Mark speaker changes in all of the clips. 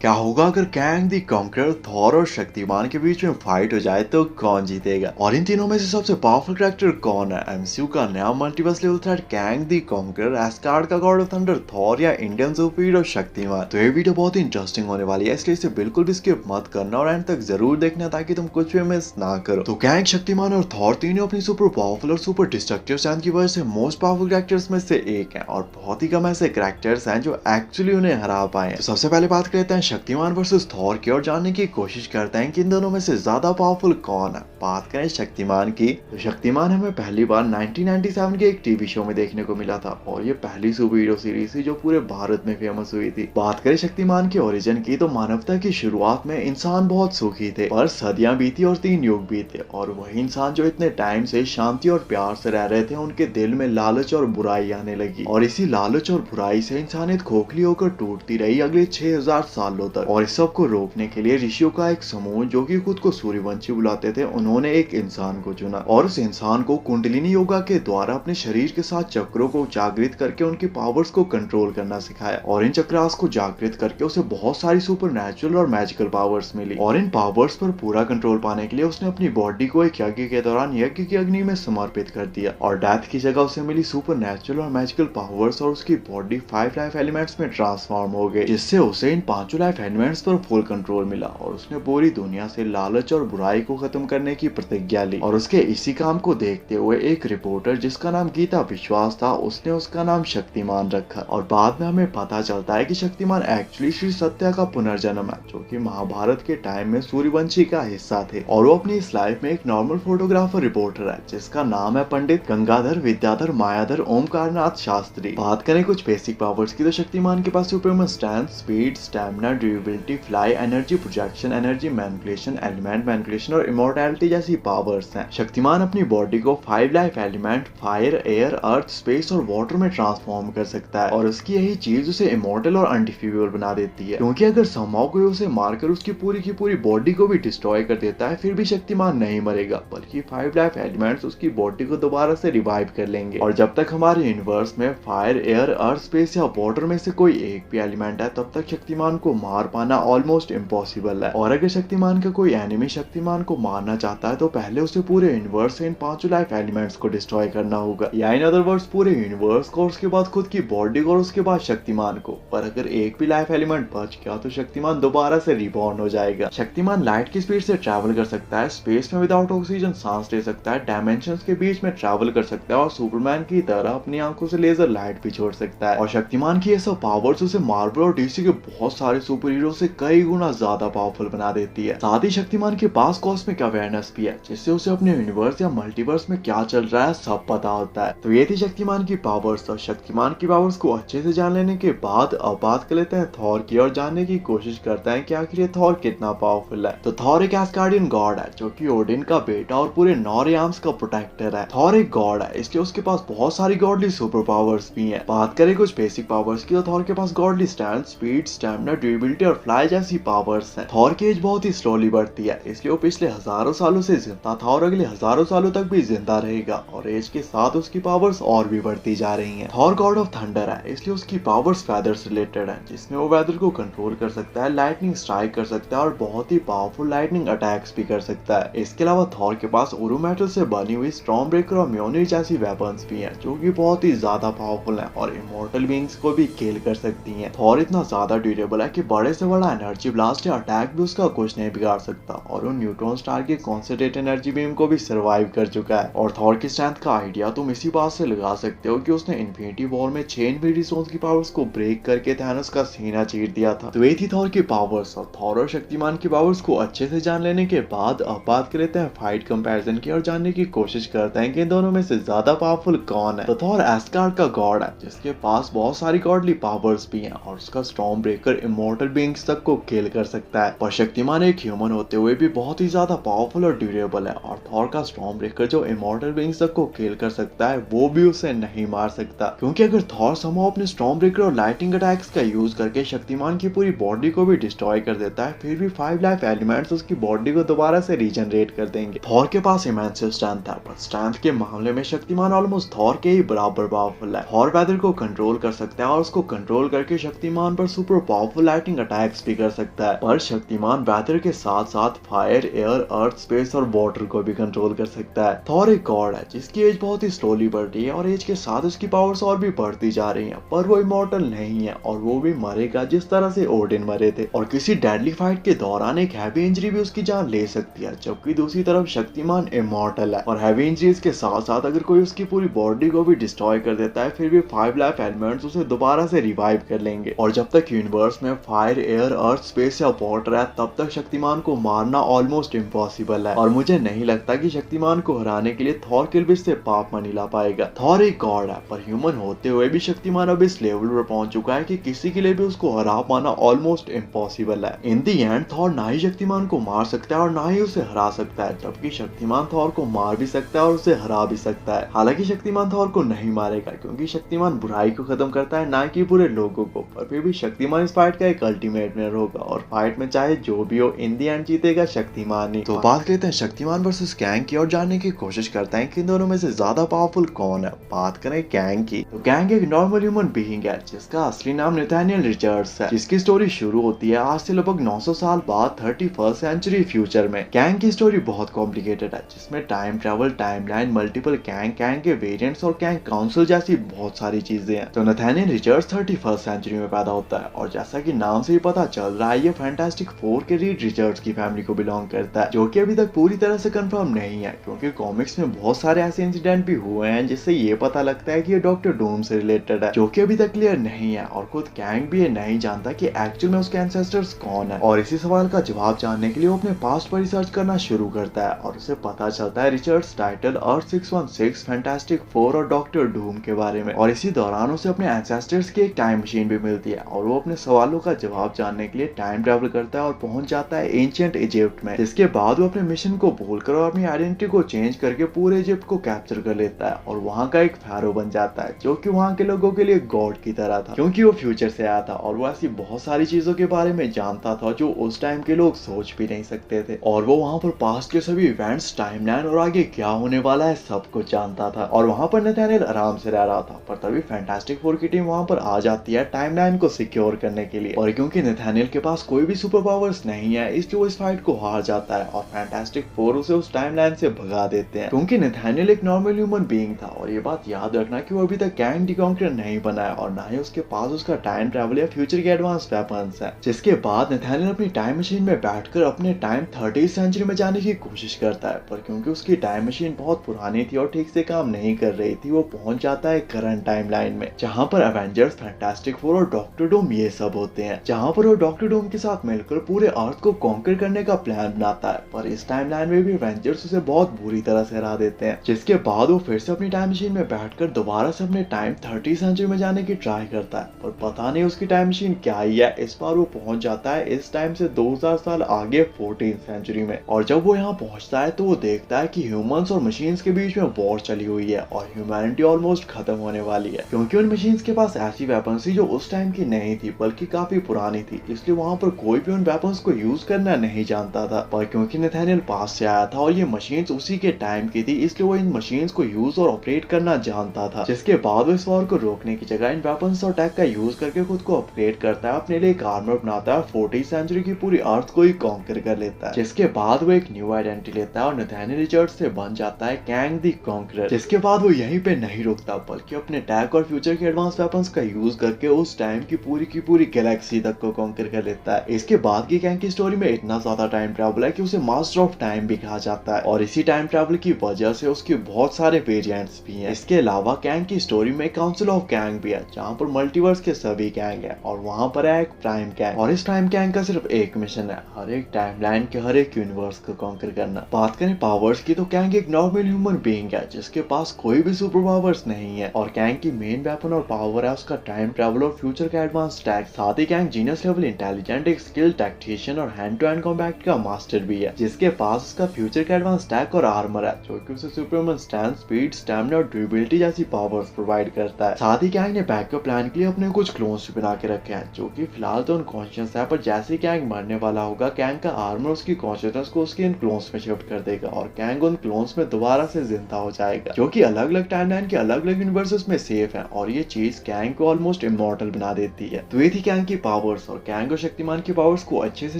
Speaker 1: क्या होगा अगर कैंग द कॉन्करर, थॉर और शक्तिमान के बीच में फाइट हो जाए तो कौन जीतेगा? और इन तीनों में से सबसे पावरफुल कैरेक्टर कौन है? एमसीयू का नया multiverse level threat Kang the conqueror, Asgard का गॉड ऑफ थंडर थॉर या इंडियन सुपर हीरो शक्तिमान? तो ये वीडियो बहुत ही इंटरेस्टिंग होने वाली है, इसलिए इसे बिल्कुल भी स्किप मत करना और एंड तक जरूर देखना ताकि तुम कुछ भी मिस ना करो। तो कैंग, शक्तिमान और थॉर तीनों अपनी सुपर पावरफुल और सुपर डिस्ट्रक्टिव स्ट्रेंथ की वजह से मोस्ट पावरफुल कैरेक्टर्स में से एक है और बहुत ही कम ऐसे कैरेक्टर्स हैं जो एक्चुअली उन्हें हरा पाए। तो सबसे पहले बात करते हैं शक्तिमान वर्सेस थॉर की और जानने की कोशिश करते हैं कि इन दोनों में से ज्यादा पावरफुल कौन है। बात करें शक्तिमान की, तो शक्तिमान हमें पहली बार 1997 के एक टीवी शो में देखने को मिला था और ये पहली सुपर हीरो सीरीज थी जो पूरे भारत में फेमस हुई थी। बात करें शक्तिमान के ओरिजिन की, तो मानवता की शुरुआत में इंसान बहुत सुखी थे, पर सदियां बीती और 3 युग बीते और वही इंसान जो इतने टाइम से शांति और प्यार से रह रहे थे, उनके दिल में लालच और बुराई आने लगी और इसी लालच और बुराई से इंसानियत खोखली होकर टूटती रही अगले 6000 सालों तक। और इस सब को रोकने के लिए ऋषियों का एक समूह, जो कि खुद को सूर्यवंशी बुलाते थे, उन्होंने एक इंसान को चुना और उस इंसान को कुंडलिनी योगा के द्वारा अपने शरीर के साथ चक्रों को जागृत करके उनकी पावर्स को कंट्रोल करना सिखाया और इन चक्रास को जागृत करके उसे बहुत सारी सुपर नेचुरल और मैजिकल पावर्स मिली। और इन पावर्स पर पूरा कंट्रोल पाने के लिए उसने अपनी बॉडी को एक यज्ञ के दौरान यज्ञ की अग्नि में समर्पित कर दिया और डेथ की जगह उसे मिली सुपर नेचुरल और मैजिकल पावर्स और उसकी बॉडी 5 लाइफ एलिमेंट्स में ट्रांसफॉर्म हो गई, जिससे उसे इन 5 लाइफ एलिमेंट्स पर फुल कंट्रोल मिला और उसने पूरी दुनिया से लालच और बुराई को खत्म करने की प्रतिज्ञा ली। और उसके इसी काम को देखते हुए एक रिपोर्टर जिसका नाम गीता विश्वास था, उसने उसका नाम शक्तिमान रखा और बाद में हमें पता चलता है कि शक्तिमान एक्चुअली श्री सत्या का पुनर्जन्म है, जो कि महाभारत के टाइम में सूर्यवंशी का हिस्सा थे और वो अपनी इस लाइफ में एक नॉर्मल फोटोग्राफर रिपोर्टर है जिसका नाम है पंडित गंगाधर विद्याधर मायाधर ओमकारनाथ शास्त्री। बात करें कुछ बेसिक पावर्स की, तो शक्तिमान के पास superman strength, speed, stamina, durability, fly, energy projection, energy manipulation, element manipulation और इमॉर्टैलिटी जैसी पावर्स हैं। शक्तिमान अपनी बॉडी को 5 life element fire, air, earth, space और वाटर में ट्रांसफॉर्म कर सकता है और उसकी यही चीज उसे इमॉर्टल और अनडिफीजेबल बना देती है, क्योंकि अगर समहाउ कोई उसे मारकर उसकी पूरी बॉडी को भी डिस्ट्रॉय कर देता है, फिर भी शक्तिमान नहीं मरेगा, बल्कि 5 लाइफ एलिमेंट्स उसकी बॉडी को दोबारा से रिवाइव कर लेंगे। और जब तक हमारे यूनिवर्स में फायर, एयर, अर्थ, स्पेस या वाटर में से कोई एक भी एलिमेंट है, तब तक शक्तिमान को मार पाना ऑलमोस्ट इम्पॉसिबल है। और अगर शक्तिमान का कोई एनिमी शक्तिमान को मारना चाहता है, तो पहले उसे पूरे यूनिवर्स से इन 5 लाइफ एलिमेंट्स को डिस्ट्रॉय करना होगा, या इन अदर वर्ड्स पूरे यूनिवर्स को, उसके बाद खुद की बॉडी को और उसके बाद शक्तिमान को। पर अगर एक भी लाइफ एलिमेंट बच गया तो शक्तिमान दोबारा से रिबॉर्न हो जाएगा। शक्तिमान लाइट की स्पीड से ट्रैवल कर सकता है, स्पेस में विदाउट ऑक्सीजन सांस ले सकता है, डायमेंशंस के बीच में ट्रैवल कर सकता है और सुपरमैन की तरह अपनी आंखों से लेजर लाइट भी छोड़ सकता है। और शक्तिमान की ये सब पावर्स उसे मार्वल और डीसी के बहुत सारे सुपर हीरो से कई गुना ज्यादा पावरफुल बना देती है। साथ ही शक्तिमान के पास कॉस्मिक अवेयरनेस भी है, जिससे उसे अपने यूनिवर्स या मल्टीवर्स में क्या चल रहा है सब पता होता है। तो ये थी शक्तिमान की पावर्स। और शक्तिमान की पावर्स को अच्छे से जान लेने के बाद अब बात कर लेते हैं थॉर की और जानने की कोशिश करते हैं कि आखिर ये थॉर कितना पावरफुल है। तो थॉर एक एस्गार्डियन गॉड है, जो कि ओडिन का बेटा और पूरे 9 realms का प्रोटेक्टर है। थॉर एक गॉड है, इसलिए उसके पास बहुत सारी गॉडली सुपर पावर्स भी हैं। बात करें कुछ बेसिक पावर्स की, तो थॉर के पास godly strength, speed, stamina, durability और फ्लाई जैसी पावर्स हैं। थॉर की एज बहुत ही स्लोली बढ़ती है, इसलिए वो पिछले हजारों सालों से जिंदा था और अगले हजारों सालों तक भी जिंदा रहेगा और एज के साथ उसकी पावर्स और भी बढ़ती जा रही हैं। थॉर गॉड ऑफ थंडर है, इसलिए उसकी पावर्स वेदर से रिलेटेड है, जिसमें वो वेदर को कंट्रोल कर सकता है, लाइटनिंग स्ट्राइक कर सकता है और बहुत ही पावरफुल लाइटनिंग अटैक्स भी कर सकता है। इसके अलावा थॉर के पास उरु मेटल से बनी हुई स्टॉर्म ब्रेकर और म्योनिर जैसी वेपन्स भी हैं, जो कि बहुत ही ज्यादा पावरफुल हैं और इमॉर्टल बीइंग्स को भी किल कर सकती हैं। थॉर इतना ज्यादा ड्यूरेबल है कि बड़े से बड़ा एनर्जी ब्लास्ट या अटैक भी उसका कुछ नहीं बिगाड़ सकता और वो न्यूट्रॉन स्टार के कॉन्सेंट्रेट एनर्जी बीम को भी सर्वाइव कर चुका है। और थॉर की स्ट्रेंथ का आइडिया तुम इसी बात से लगा सकते हो कि उसने इन्फिनिटी वॉर में 6 इन्फिनिटी स्टोन्स की पावर्स को ब्रेक करके थैनोस का सीना चीर दिया था। तो ये थी थॉर की पावर्स। और थॉर और शक्तिमान की पावर्स को अच्छे से जान लेने के बाद अब बात कर लेते हैं फाइट कंपैरिजन की और जानने की कोशिश करते हैं कि इन दोनों में से ज्यादा पावरफुल कौन है। तो थॉर एस्गार्ड का गॉड है, जिसके पास बहुत सारी गॉडली पावर्स भी हैं और उसका स्टॉर्म ब्रेकर इमॉर्टल बीइंग्स तक को किल कर सकता है। पर शक्तिमान एक ह्यूमन होते हुए भी बहुत ही ज्यादा पावरफुल और ड्यूरेबल है और थॉर का स्टॉर्म ब्रेकर जो इमॉर्टल बीइंग्स तक को किल कर सकता है, वो भी उसे नहीं मार सकता, क्योंकि अगर थॉर समहाउ अपने स्टॉर्म ब्रेकर और लाइटिंग अटैक्स का यूज करके शक्तिमान की पूरी बॉडी को भी डिस्ट्रॉय कर देता है, फिर भी 5 लाइफ एलिमेंट्स उसकी बॉडी को दोबारा से रीजनरेट कर देंगे। थॉर के पास इमेंसिव स्ट्रेंथ है, पर स्ट्रेंथ के मामले में शक्तिमान ऑलमोस्ट थॉर के ही बराबर पावरफुल है। थॉर वेदर को कंट्रोल कर सकता है और उसको कंट्रोल करके शक्तिमान पर super powerful lighting shocking attacks भी कर सकता है। पर शक्तिमान वेदर के साथ साथ फायर, एयर, अर्थ, स्पेस और वाटर को भी कंट्रोल कर सकता है। थॉर एक गॉड है जिसकी एज बहुत ही स्लोली बढ़ रही है और एज के साथ उसकी पावर्स और भी बढ़ती जा रही हैं, पर वो इमॉर्टल नहीं है और वो भी मरेगा जिस तरह से ओडिन मरे थे। और किसी डेडली फाइट के दौरान एक हैवी इंजरी भी उसकी जान ले सकती है, जबकि दूसरी तरफ शक्तिमान इमॉर्टल है और हैवी इंजरीज के साथ साथ अगर कोई उसकी पूरी बॉडी को भी डिस्ट्रॉय कर देता है फिर भी 5 लाइफ एलिमेंट्स उसे दोबारा से रिवाइव कर लेंगे। और जब तक यूनिवर्स में फायर, एयर, अर्थ, स्पेस या वाटर है तब तक शक्तिमान को मारना ऑलमोस्ट इम्पॉसिबल है। और मुझे नहीं लगता कि शक्तिमान को हराने के लिए थॉर किलबिश से पाप मनी ला पाएगा। थॉर एक गॉड है पर ह्यूमन होते हुए भी शक्तिमान अब इस लेवल पर पहुंच चुका है कि किसी के लिए भी उसको हरा पाना ऑलमोस्ट इम्पॉसिबल है। इन दी एंड थॉर ना ही शक्तिमान को मार सकता है और ना ही उसे हरा सकता है, जबकि शक्तिमान थॉर को मार भी सकता है और उसे हरा भी सकता है। हालांकि शक्तिमान थॉर को नहीं मारेगा क्योंकि शक्तिमान बुराई को खत्म करता है, ना कि बुरे लोगों को। पर फिर भी शक्तिमान इस फाइट का एक अल्टीमेट विनर होगा और फाइट में चाहे जो भी हो इन दी एंड जीतेगा शक्तिमान ही। तो बात करते हैं शक्तिमान वर्सेस कैंग की और जानने की कोशिश करते हैं कि इन दोनों में से ज्यादा पावरफुल कौन है। बात करें कैंग की तो कैंग एक नॉर्मल ह्यूमन बीइंग है जिसका असली नाम नथानियल रिचर्ड्स है, जिसकी स्टोरी शुरू होती है आज से लगभग 900 साल बाद 31st सेंचुरी फ्यूचर में। कैंग की स्टोरी बहुत कॉम्प्लिकेटेड है जिसमें time travel, timeline, multiple Kang, Kang के वेरिएंट्स और कैंग काउंसिल जैसी बहुत सारी चीजें हैं। तो नथानियल रिचर्ड्स 31st सेंचुरी में पैदा होता है और जैसा कि नाम से ही पता चल रहा है ये फैंटास्टिक फोर के रीड रिचर्ड्स की फैमिली को बिलोंग करता है, जो कि अभी तक पूरी तरह से कंफर्म नहीं है क्योंकि कॉमिक्स में बहुत सारे ऐसे इंसिडेंट भी हुए हैं जिससे ये पता लगता है कि ये डॉक्टर डूम से रिलेटेड है, जो कि अभी तक क्लियर नहीं है। और खुद कैंग भी ये नहीं जानता कि एक्चुअल में उसके एंसेस्टर्स कौन है। और इसी सवाल का जवाब जानने के लिए वो अपने पास्ट पर रिसर्च करना शुरू करता है और उसे पता चलता है रिचर्ड्स टाइटल, अर्थ 616, फैंटास्टिक फोर और डॉक्टर डूम के बारे में। और इसी दौरान उसे अपने एंसेस्टर्स की एक टाइम मशीन भी मिलती है और वो अपने सवालों का जवाब जानने के लिए टाइम ट्रेवल करता है और पहुंच जाता है एंशिएंट इजिप्ट में, जिसके बाद वो अपने मिशन को भूलकर और अपनी आइडेंटिटी को चेंज करके पूरे इजिप्ट को कैप्चर कर लेता है और वहाँ का एक फैरो बन जाता है जो कि वहाँ के लोगों के लिए गॉड की तरह था क्योंकि वो फ्यूचर से आया था और वो ऐसी बहुत सारी चीजों के बारे में जानता था जो उस टाइम के लोग सोच भी नहीं सकते थे। और वो वहाँ पर पास्ट के सभी इवेंट्स, टाइमलाइन और आगे क्या होने वाला है सब कुछ जानता था। और वहाँ पर नथानियल आराम से रह रहा था, पर तभी फैंटास्टिक फोर की टीम वहाँ पर आ जाती है टाइमलाइन को सिक्योर करने के लिए। और क्योंकि नथानियल के पास कोई भी सुपर पावर्स नहीं है इसलिए वो इस फाइट को हार जाता है और फैंटास्टिक फोर उसे उस टाइमलाइन से भगा देते हैं क्योंकि नथानियल एक नॉर्मल ह्यूमन बीइंग था। और ये बात याद रखना कि वो अभी तक कैंग द कॉन्करर नहीं बना है और ना ही उसके पास उसका टाइम ट्रैवल या फ्यूचर के एडवांस वेपन्स है। जिसके बाद नथानियल अपनी टाइम मशीन में बैठकर अपने टाइम 30th सेंचुरी में जाने की कोशिश करता है, पर क्योंकि उसकी टाइम मशीन बहुत पुरानी थी और ठीक से काम नहीं कर रही थी वो पहुंच जाता है करंट टाइमलाइन में जहां पर एवेंजर्स, फैंटास्टिक फोर और डॉक्टर डूम ये सब होते हैं, जहां पर वो डॉक्टर डूम के साथ मिलकर पूरे अर्थ को कॉन्कर करने का प्लान बनाता है। पर इस टाइमलाइन में भी एवेंजर्स उसे बहुत बुरी तरह से हरा देते हैं, जिसके बाद वो फिर से अपनी टाइम मशीन में बैठकर दोबारा से अपने टाइम 30th सेंचुरी में जाने की ट्राई करता है। पर पता नहीं उसकी टाइम मशीन क्या ही है, इस बार वो पहुंच जाता है इस टाइम से 2000 साल आगे 14th सेंचुरी में। और जब वो यहाँ पहुंचता है तो वो देखता है कि ह्यूमंस और मशीन्स के बीच में वॉर चली हुई है और ह्यूमैनिटी ऑलमोस्ट खत्म होने वाली है क्योंकि उन मशीन्स के पास ऐसी वेपन्स थी जो उस टाइम की नहीं थी बल्कि काफी पुरानी थी, इसलिए वहाँ पर कोई भी उन वेपन्स को यूज करना नहीं जानता था। पर क्योंकि नथानियल पास से आया था और ये मशीन्स उसी के टाइम की थी इसलिए वो इन मशीन्स को यूज और ऑपरेट करना जानता था, जिसके बाद वो इस वॉर को रोकने की जगह इन वेपन्स और टेक का यूज करके खुद को अपग्रेड करता है, अपने लिए एक आर्मर बनाता है, 40th सेंचुरी की पूरी अर्थ को ही कॉन्कर कर लेता है। जिसके बाद वो एक न्यू आइडेंटिटी लेता है और नथानियल रिचर्ड्स से बन जाता है कैंग द कॉन्करर। जिसके बाद वो यहीं पे नहीं रुकता बल्कि अपने टेक और फ्यूचर के एडवांस वेपन्स का यूज करके उस टाइम की पूरी गैलेक्सी तक को कॉन्कर कर लेता है। इसके बाद की कैंग की स्टोरी में इतना ज्यादा टाइम ट्रैवल है कि उसे मास्टर ऑफ टाइम भी कहा जाता है और इसी टाइम ट्रैवल की वजह से उसके बहुत सारे वेरिएंट्स भी हैं। इसके अलावा कैंग की स्टोरी में काउंसिल ऑफ कैंग भी है जहाँ पर मल्टीवर्स के सभी कैंग है और वहाँ पर है एक प्राइम कैंग और इस प्राइम कैंग का सिर्फ एक मिशन है, हर एक टाइमलाइन के हर एक यूनिवर्स को कॉन्कर करना। बात करें पावर्स की तो कैंग एक नॉर्मल ह्यूमन बीइंग है जिसके पास कोई भी सुपर पावर्स नहीं है और कैंग की मेन वेपन और पावर है उसका टाइम ट्रैवल और फ्यूचर का एडवांस टैक। साथ ही कैंग जीनियस लेवल इंटेलिजेंट, एक स्किल टैक्टिशियन और हैंड टू हैंड कॉम्बैट का मास्टर भी है, जिसके पास उसका फ्यूचर का एडवांस टैक और आर्मर है जो कि उसे सुपरमैन स्टैंड, स्पीड, स्टैमिना और ड्यूरेबिलिटी जैसी पावर्स प्रोवाइड करता है। साथ ही कैंग ने बैकअप प्लान के लिए अपने कुछ क्लोन्स भी बना के रखे हैं जो कि फिलहाल तो अनकॉन्शियस है, पर जैसे कैंग मरने वाला होगा कैंग का आर्मर उसकी कॉन्शियसनेस को उसके इन क्लोन्स में शिफ्ट कर देगा और कैंग उन क्लोन्स में दोबारा से जिंदा हो जाएगा, जो कि अलग अलग टाइमलाइन के अलग अलग यूनिवर्सेस में सेफ है और ये चीज कैंग को ऑलमोस्ट इमॉर्टल बना देती है। तो ये थी कैंग की पावर पावर्स और कैंग और शक्तिमान की पावर्स को अच्छे से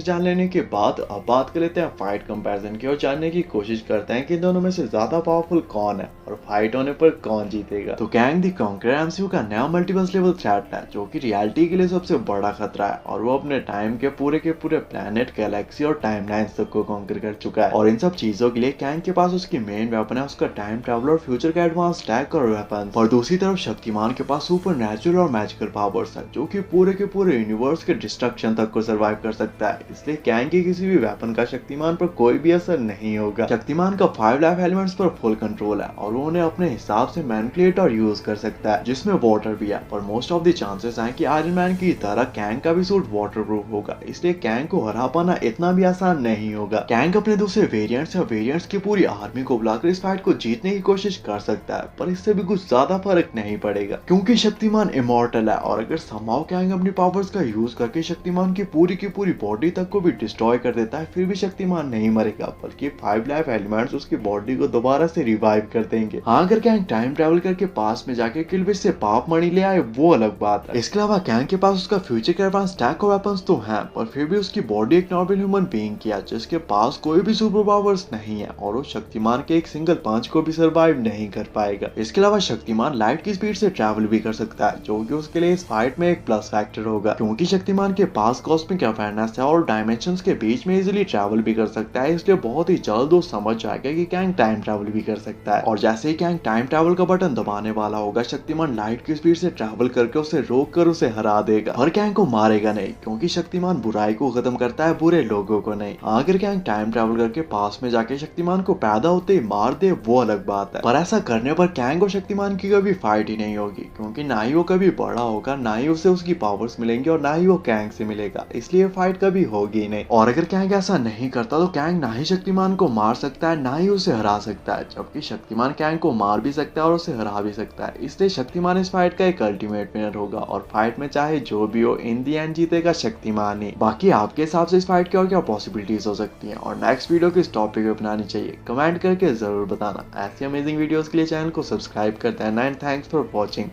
Speaker 1: जान लेने के बाद अब बात कर लेते हैं फाइट कंपैरिजन की और जानने की कोशिश करते हैं कि दोनों में से ज्यादा पावरफुल कौन है और फाइट होने पर कौन जीतेगा। तो कैंग द कॉन्करर एमसीयू का नया मल्टीवर्स लेवल थ्रेट है जो कि रियलिटी के लिए सबसे बड़ा खतरा है और वो अपने टाइम के पूरे प्लेनेट, गैलेक्सी और टाइमलाइंस तक को कॉन्कर कर चुका है। और इन सब चीजों के लिए कैंग के पास उसकी मेन वेपन है उसका टाइम ट्रैवल और फ्यूचर का एडवांस टैक और वेपन। और दूसरी तरफ शक्तिमान के पास सुपर नेचुरल और मैजिकल पावर्स है जो कि पूरे के पूरे यूनिवर्स के डिस्ट्रक्शन तक को सर्वाइव कर सकता है। इसलिए कैंग के किसी भी वेपन का शक्तिमान पर कोई भी असर नहीं होगा। शक्तिमान का 5 लाइफ एलिमेंट्स पर फुल कंट्रोल है और वो उन्हें अपने हिसाब से मैनिपुलेट और यूज कर सकता है, जिसमें वाटर भी है। और मोस्ट ऑफ द चांसेस हैं कि आयरन मैन की तरह कैंग का भी सूट वाटरप्रूफ होगा, इसलिए कैंग को हरा पाना इतना भी आसान नहीं होगा। कैंग अपने दूसरे वेरिएंट्स या वेरिएंट्स की पूरी आर्मी को बुलाकर इस फाइट को जीतने की कोशिश कर सकता है, पर इससे भी कुछ ज्यादा फर्क नहीं पड़ेगा क्योंकि शक्तिमान इमॉर्टल है। और अगर समहाउ कैंग अपनी पावर्स का यूज करके शक्तिमान की पूरी बॉडी तक को भी डिस्ट्रॉय कर देता है, फिर भी शक्तिमान नहीं मरेगा, बल्कि 5 लाइफ एलिमेंट्स उसकी बॉडी को दोबारा से रिवाइव कर देंगे। हाँ, अगर कैंग टाइम ट्रैवल करके पास में जाके किलबिश से पाप मणि ले आए वो अलग बात है। इसके अलावा कैंग के पास उसका फ्यूचर का एडवांस टैक और वेपन्स तो हैं, पर फिर भी उसकी बॉडी एक नॉर्मल ह्यूमन बीइंग की है जिसके पास कोई भी सुपर पावर्स नहीं है और वो शक्तिमान के एक सिंगल पंच को भी सर्वाइव नहीं कर पाएगा। इसके अलावा शक्तिमान लाइट की स्पीड से ट्रैवल भी कर सकता है जो कि उसके लिए इस फाइट में एक प्लस फैक्टर होगा क्योंकि शक्तिमान के पास कॉस्मिक अवेयरनेस है और डायमेंशंस के बीच में इजीली ट्रैवल भी कर सकता है। इसलिए बहुत ही जल्द वो समझ जाएगा कि कैंग टाइम ट्रैवल भी कर सकता है और जैसे ही कैंग टाइम ट्रैवल का बटन दबाने वाला होगा, शक्तिमान लाइट की स्पीड से ट्रैवल करके उसे रोक कर उसे हरा देगा। और कैंग को मारेगा नहीं क्योंकि शक्तिमान बुराई को खत्म करता है, बुरे लोगों को नहीं। अगर कैंग टाइम ट्रैवल करके पास में जाके शक्तिमान को पैदा होते ही मार दे वो अलग बात है, पर ऐसा करने पर कैंग और शक्तिमान की कभी फाइट ही नहीं होगी क्योंकि ना ही वो कभी बड़ा होगा, ना ही उसे उसकी पावर्स मिलेंगी और ना ही वो कैंग से मिलेगा, इसलिए फाइट कभी होगी नहीं। और अगर कैंग ऐसा नहीं करता तो कैंग ना ही शक्तिमान को मार सकता है ना ही उसे हरा सकता है, जबकि शक्तिमान कैंग को मार भी सकता है और उसे हरा भी सकता है। इसलिए शक्तिमान इस फाइट का एक अल्टीमेट विनर होगा और फाइट में चाहे जो भी हो इन दी एंड जीतेगा शक्तिमान ही। बाकी आपके हिसाब से इस फाइट की और क्या पॉसिबिलिटीज हो सकती हैं और नेक्स्ट वीडियो किस टॉपिक पे बनानी चाहिए कमेंट करके जरूर बताना। ऐसी अमेजिंग वीडियोस के लिए चैनल को सब्सक्राइब कर देना एंड थैंक्स फॉर वॉचिंग।